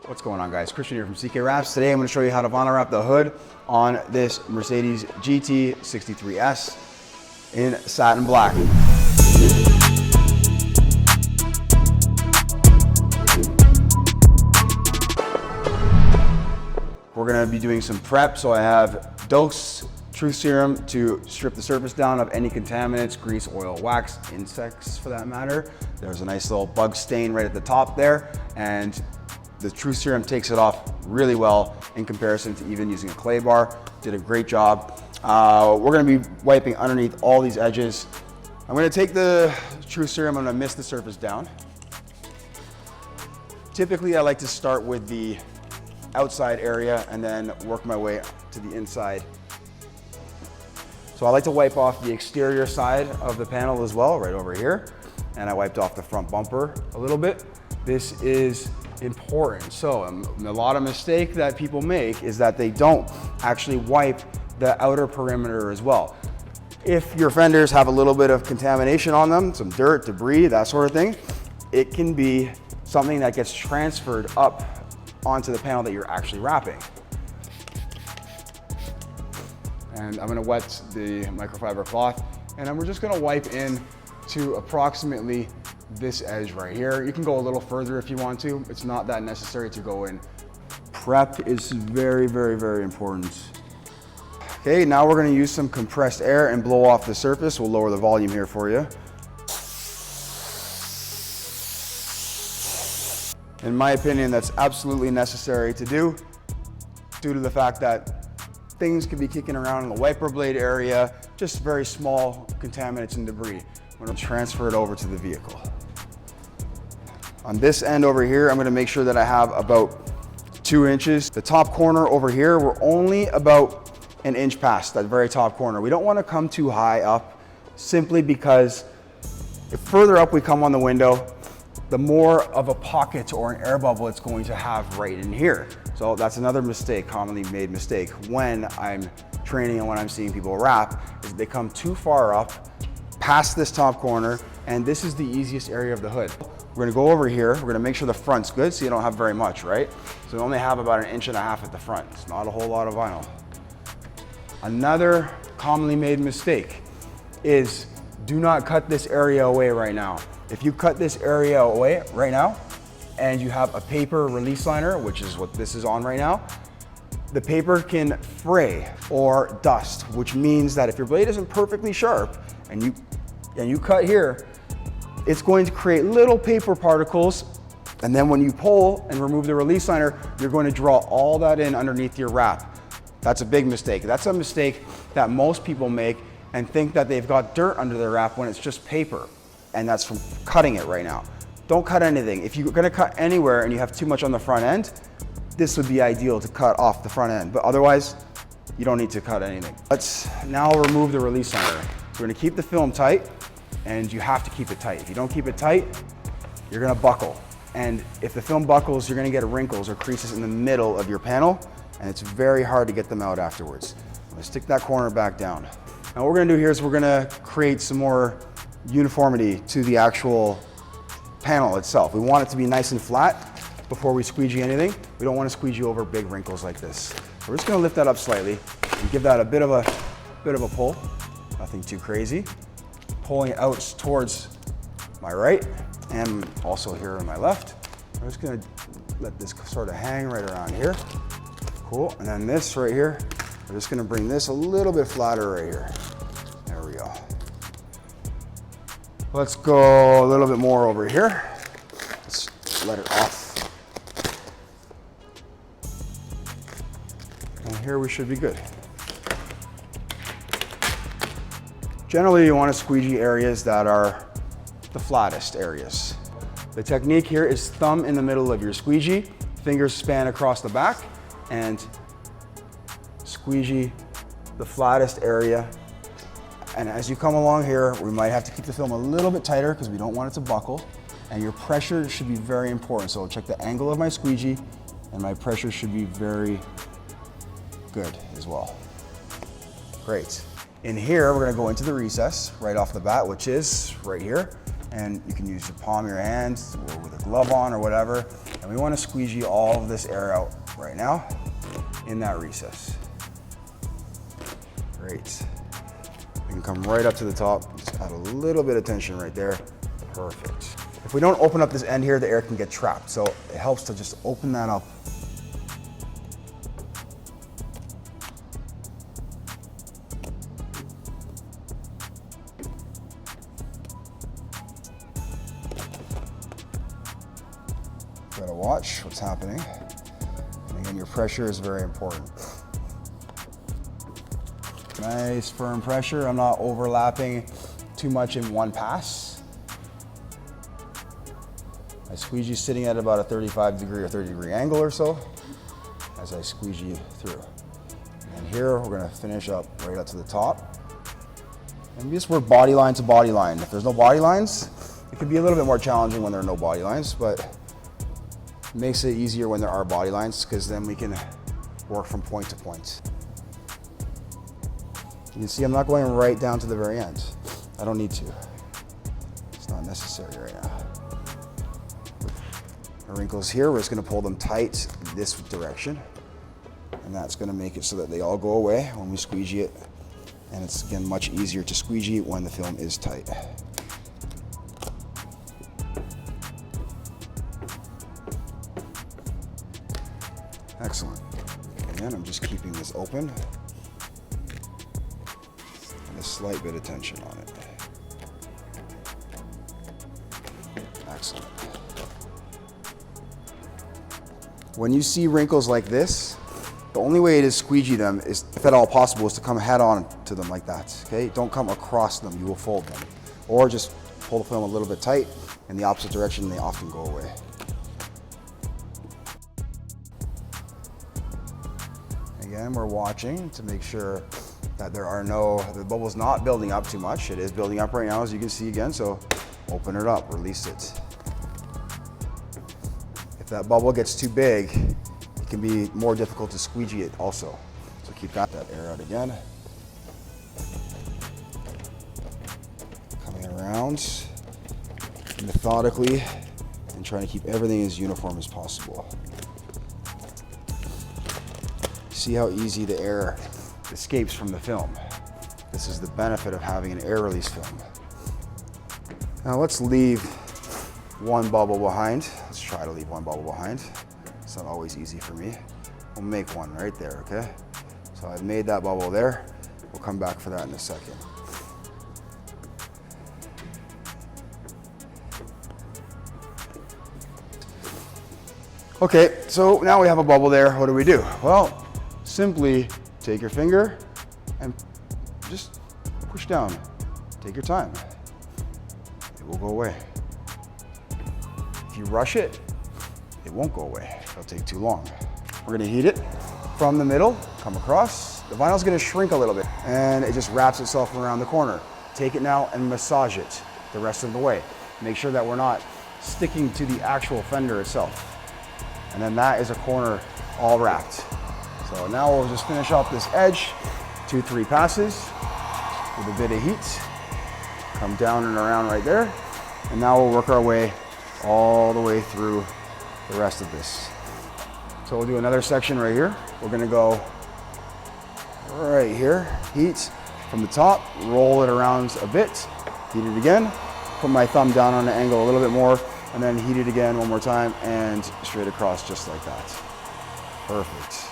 What's going on, guys? Christian here from CK Wraps. Today I'm going to show you how to vinyl wrap the hood on this Mercedes GT 63S in satin black. We're going to be doing some prep, so I have Dose Truth Serum to strip the surface down of any contaminants, grease, oil, wax, insects for that matter. There's a nice little bug stain right at the top there, and the Truth Serum takes it off really well in comparison to even using a clay bar. Did a great job. We're gonna be wiping underneath all these edges. I'm gonna take the Truth Serum, I'm gonna mist the surface down. Typically, I like to start with the outside area and then work my way to the inside. So I like to wipe off the exterior side of the panel as well, right over here. And I wiped off the front bumper a little bit. This is important. So a lot of mistake that people make is that they don't actually wipe the outer perimeter as well. If your fenders have a little bit of contamination on them, some dirt, debris, that sort of thing, it can be something that gets transferred up onto the panel that you're actually wrapping. And I'm gonna wet the microfiber cloth, and we're just gonna wipe in to approximately this edge right here. You can go a little further if you want to. It's not that necessary to go in. Prep is very, very, very important. Okay, now we're gonna use some compressed air and blow off the surface. We'll lower the volume here for you. In my opinion, that's absolutely necessary to do due to the fact that things could be kicking around in the wiper blade area, just very small contaminants and debris. I'm gonna transfer it over to the vehicle. On this end over here, I'm gonna make sure that I have about 2 inches. The top corner over here, we're only about an inch past that very top corner. We don't wanna come too high up simply because if further up we come on the window, the more of a pocket or an air bubble it's going to have right in here. So that's another mistake, commonly made mistake when I'm training and when I'm seeing people wrap, is they come too far up past this top corner, and this is the easiest area of the hood. We're gonna go over here, we're gonna make sure the front's good so you don't have very much, right? So we only have about 1.5 inches at the front. It's not a whole lot of vinyl. Another commonly made mistake is do not cut this area away right now. If you cut this area away right now and you have a paper release liner, which is what this is on right now, the paper can fray or dust, which means that if your blade isn't perfectly sharp and you cut here, it's going to create little paper particles, and then when you pull and remove the release liner, you're going to draw all that in underneath your wrap. That's a big mistake. That's a mistake that most people make and think that they've got dirt under their wrap when it's just paper, and that's from cutting it right now. Don't cut anything. If you're gonna cut anywhere and you have too much on the front end, this would be ideal to cut off the front end, but otherwise, you don't need to cut anything. Let's now remove the release liner. We're gonna keep the film tight, and you have to keep it tight. If you don't keep it tight, you're gonna buckle. And if the film buckles, you're gonna get wrinkles or creases in the middle of your panel, and it's very hard to get them out afterwards. I'm gonna stick that corner back down. Now what we're gonna do here is we're gonna create some more uniformity to the actual panel itself. We want it to be nice and flat before we squeegee anything. We don't want to squeegee over big wrinkles like this. So we're just gonna lift that up slightly and give that a bit of a pull. Nothing too crazy. Pulling it out towards my right and also here on my left. I'm just gonna let this sort of hang right around here. Cool, and then this right here, we're just gonna bring this a little bit flatter right here. There we go. Let's go a little bit more over here. Let's let it off. And here we should be good. Generally, you want to squeegee areas that are the flattest areas. The technique here is thumb in the middle of your squeegee, fingers span across the back, and squeegee the flattest area. And as you come along here, we might have to keep the film a little bit tighter because we don't want it to buckle. And your pressure should be very important. So check the angle of my squeegee, and my pressure should be very good as well. Great. In here, we're gonna go into the recess right off the bat, which is right here. And you can use the palm of your hand or with a glove on or whatever. And we want to squeegee all of this air out right now in that recess. Great. We can come right up to the top, just add a little bit of tension right there. Perfect. If we don't open up this end here, the air can get trapped. So it helps to just open that up. Gotta watch what's happening. And again, your pressure is very important. Nice firm pressure. I'm not overlapping too much in one pass. My squeegee is sitting at about a 35-degree or 30-degree angle or so as I squeegee through. And here we're gonna finish up right up to the top. And we just work body line to body line. If there's no body lines, it can be a little bit more challenging when there are no body lines, but it makes it easier when there are body lines because then we can work from point to point. You can see I'm not going right down to the very end. I don't need to. It's not necessary right now. The wrinkles here, we're just gonna pull them tight this direction. And that's gonna make it so that they all go away when we squeegee it. And it's, again, much easier to squeegee when the film is tight. Excellent. Again, I'm just keeping this open. And a slight bit of tension on it. Excellent. When you see wrinkles like this, the only way to squeegee them is, if at all possible, is to come head on to them like that, okay? Don't come across them, you will fold them. Or just pull the film a little bit tight in the opposite direction and they often go away. Again, we're watching to make sure that the bubble's not building up too much. It is building up right now, as you can see again, so open it up, release it. If that bubble gets too big, it can be more difficult to squeegee it also. So keep that air out again. Coming around methodically and trying to keep everything as uniform as possible. See how easy the air escapes from the film. This is the benefit of having an air release film. Now let's leave one bubble behind. Let's try to leave one bubble behind. It's not always easy for me. We'll make one right there, okay? So I've made that bubble there. We'll come back for that in a second. Okay, so now we have a bubble there. What do we do? Well, simply take your finger and just push down. Take your time. It will go away. If you rush it, it won't go away. It'll take too long. We're gonna heat it from the middle, come across. The vinyl's gonna shrink a little bit and it just wraps itself around the corner. Take it now and massage it the rest of the way. Make sure that we're not sticking to the actual fender itself. And then that is a corner all wrapped. So now we'll just finish off this edge, 2-3 passes with a bit of heat. Come down and around right there. And now we'll work our way all the way through the rest of this. So we'll do another section right here. We're gonna go right here, heat from the top, roll it around a bit, heat it again, put my thumb down on the angle a little bit more, and then heat it again one more time and straight across just like that. Perfect.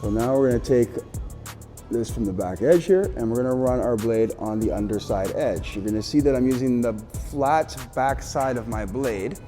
So now we're gonna take this from the back edge here and we're gonna run our blade on the underside edge. You're gonna see that I'm using the flat back side of my blade,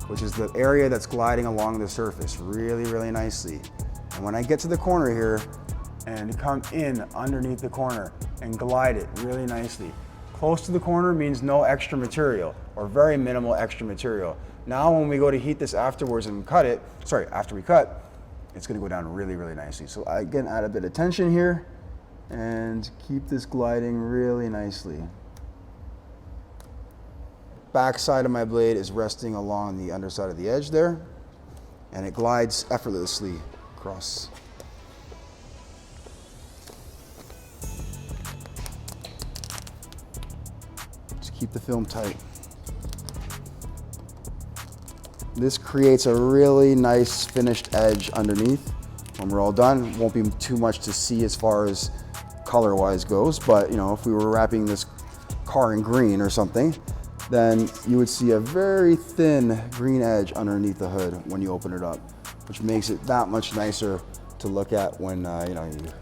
which is the area that's gliding along the surface really, really nicely. And when I get to the corner here and come in underneath the corner and glide it really nicely. Close to the corner means no extra material or very minimal extra material. Now when we go to heat this afterwards and cut it, after we cut, it's gonna go down really, really nicely. So I again add a bit of tension here and keep this gliding really nicely. Back side of my blade is resting along the underside of the edge there, and it glides effortlessly across. Just keep the film tight. This creates a really nice finished edge underneath. When we're all done, won't be too much to see as far as color-wise goes, but you know, if we were wrapping this car in green or something, then you would see a very thin green edge underneath the hood when you open it up, which makes it that much nicer to look at when you know, you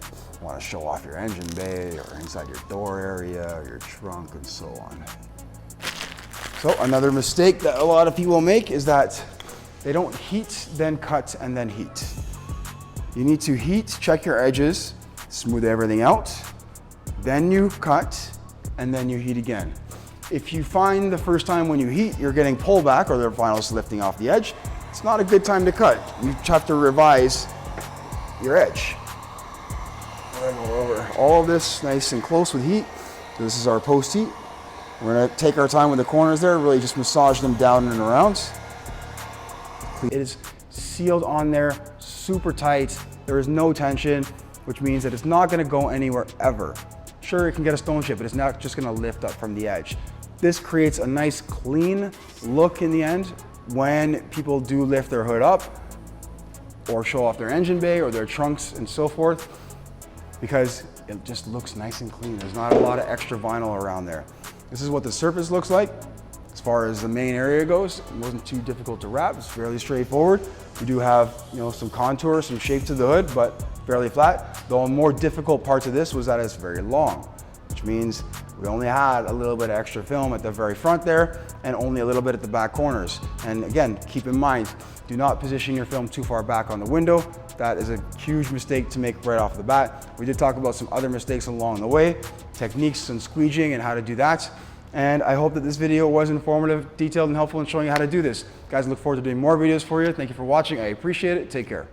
want to show off your engine bay or inside your door area or your trunk and so on. So another mistake that a lot of people make is that they don't heat, then cut, and then heat. You need to heat, check your edges, smooth everything out, then you cut, and then you heat again. If you find the first time when you heat, you're getting pullback or the vinyl's lifting off the edge, it's not a good time to cut. You have to revise your edge. We're gonna go over all of this nice and close with heat. So this is our post-heat. We're gonna take our time with the corners there, really just massage them down and around. It is sealed on there, super tight. There is no tension, which means that it's not gonna go anywhere ever. Sure, it can get a stone chip, but it's not just gonna lift up from the edge. This creates a nice clean look in the end when people do lift their hood up or show off their engine bay or their trunks and so forth, because it just looks nice and clean. There's not a lot of extra vinyl around there. This is what the surface looks like. As far as the main area goes, it wasn't too difficult to wrap. It's fairly straightforward. We do have, you know, some contour, some shape to the hood, but fairly flat. The more difficult part of this was that it's very long, which means we only had a little bit of extra film at the very front there and only a little bit at the back corners. And again, keep in mind, do not position your film too far back on the window. That is a huge mistake to make right off the bat. We did talk about some other mistakes along the way, techniques and squeegeeing and how to do that. And I hope that this video was informative, detailed, and helpful in showing you how to do this. Guys, look forward to doing more videos for you. Thank you for watching. I appreciate it. Take care.